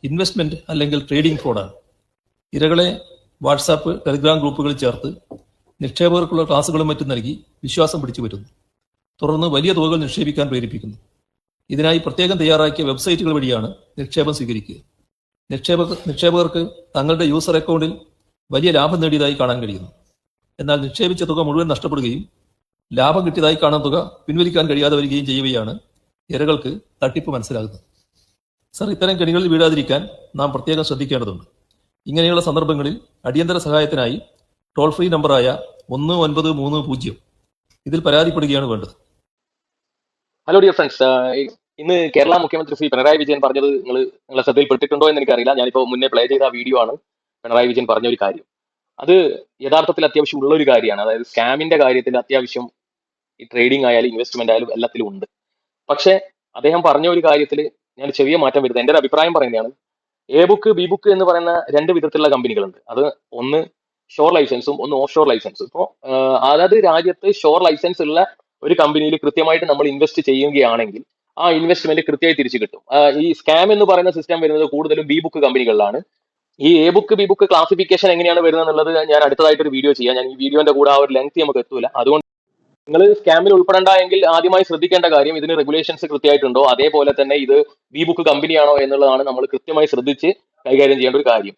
Investment അല്ലെങ്കിൽ trading ഫ്രോഡാണ്. ഇരകളെ WhatsApp, Telegram ഗ്രൂപ്പുകളിൽ ചേർത്ത് നിക്ഷേപകർക്കുള്ള ക്ലാസുകളും മറ്റും നൽകി വിശ്വാസം പിടിച്ചു പറ്റുന്നു. തുടർന്ന് വലിയ തുകകൾ നിക്ഷേപിക്കാൻ പ്രേരിപ്പിക്കുന്നു. ഇതിനായി പ്രത്യേകം തയ്യാറാക്കിയ വെബ്സൈറ്റുകൾ വഴിയാണ് നിക്ഷേപം സ്വീകരിക്കുക. നിക്ഷേപകർക്ക് തങ്ങളുടെ യൂസർ അക്കൗണ്ടിൽ വലിയ ലാഭം നേടിയതായി കാണാൻ കഴിയുന്നു. എന്നാൽ നിക്ഷേപിച്ച തുക മുഴുവൻ നഷ്ടപ്പെടുകയും ലാഭം കിട്ടിയതായി കാണുന്ന തുക പിൻവലിക്കാൻ കഴിയാതെ വരികയും ചെയ്യുകയാണ് ഇരകൾക്ക് തട്ടിപ്പ് മനസ്സിലാകുന്നത്. സർ, ഇത്തരം കെണികളിൽ വീഴാതിരിക്കാൻ നാം പ്രത്യേകം ശ്രദ്ധിക്കേണ്ടതുണ്ട്. ഇങ്ങനെയുള്ള സന്ദർഭങ്ങളിൽ അടിയന്തര സഹായത്തിനായി ടോൾ ഫ്രീ നമ്പറായ 1930 ഇതിൽ പരാതിപ്പെടുകയാണ് വേണ്ടത്. ഹലോ ഡിയർ ഫ്രണ്ട്സ്, ഇന്ന് കേരള മുഖ്യമന്ത്രി ശ്രീ പിണറായി വിജയൻ പറഞ്ഞത് നിങ്ങളെ ശ്രദ്ധയിൽപ്പെട്ടിട്ടുണ്ടോ എന്ന് എനിക്കറിയില്ല. ഞാനിപ്പോൾ മുന്നേ പ്ലേ ചെയ്ത വീഡിയോ ആണ് പിണറായി വിജയൻ പറഞ്ഞ ഒരു കാര്യം. അത് യഥാർത്ഥത്തിൽ അത്യാവശ്യം ഉള്ള ഒരു കാര്യമാണ്. അതായത് സ്കാമിന്റെ കാര്യത്തിൽ അത്യാവശ്യം ഈ ട്രേഡിംഗ് ആയാലും ഇൻവെസ്റ്റ്മെന്റ് ആയാലും എല്ലാത്തിലും ഉണ്ട്. പക്ഷെ അദ്ദേഹം പറഞ്ഞ ഒരു കാര്യത്തിൽ ഞാൻ ചെറിയ മാറ്റം വരുന്നത് എൻ്റെ ഒരു അഭിപ്രായം പറയുന്നതാണ്. എ ബുക്ക്, ബി ബുക്ക് എന്ന് പറയുന്ന രണ്ട് വിധത്തിലുള്ള കമ്പനികളുണ്ട്. അത് ഒന്ന് ഷോർ ലൈസൻസും ഒന്ന് ഓഫ് ഷോർ ലൈസൻസും. ഇപ്പോൾ അതായത് രാജ്യത്ത് ഷോർ ലൈസൻസ് ഉള്ള ഒരു കമ്പനിയിൽ കൃത്യമായിട്ട് നമ്മൾ ഇൻവെസ്റ്റ് ചെയ്യുകയാണെങ്കിൽ ആ ഇൻവെസ്റ്റ്മെന്റ് കൃത്യമായി തിരിച്ചു കിട്ടും. ഈ സ്കാം എന്ന് പറയുന്ന സിസ്റ്റം വരുന്നത് കൂടുതലും ബി ബുക്ക് കമ്പനികളിലാണ്. ഈ A book, B book classification എങ്ങനെയാണ് വരുന്നത് എന്നുള്ളത് ഞാൻ അടുത്തതായിട്ട് ഒരു വീഡിയോ ചെയ്യാം. ഞാൻ ഈ വീഡിയോന്റെ കൂടെ ആ ഒരു ലെങ്ത് നമുക്ക് എത്തൂല. അതുകൊണ്ട് നിങ്ങൾ സ്കാമിൽ ഉൾപ്പെടേണ്ട എങ്കിൽ ആദ്യമായി ശ്രദ്ധിക്കേണ്ട കാര്യം ഇതിന് റെഗുലേഷൻസ് കൃത്യമായിട്ടുണ്ടോ, അതേപോലെ തന്നെ ഇത് ബി ബുക്ക് കമ്പനിയാണോ എന്നുള്ളതാണ് നമ്മൾ കൃത്യമായി ശ്രദ്ധിച്ച് കൈകാര്യം ചെയ്യേണ്ട ഒരു കാര്യം.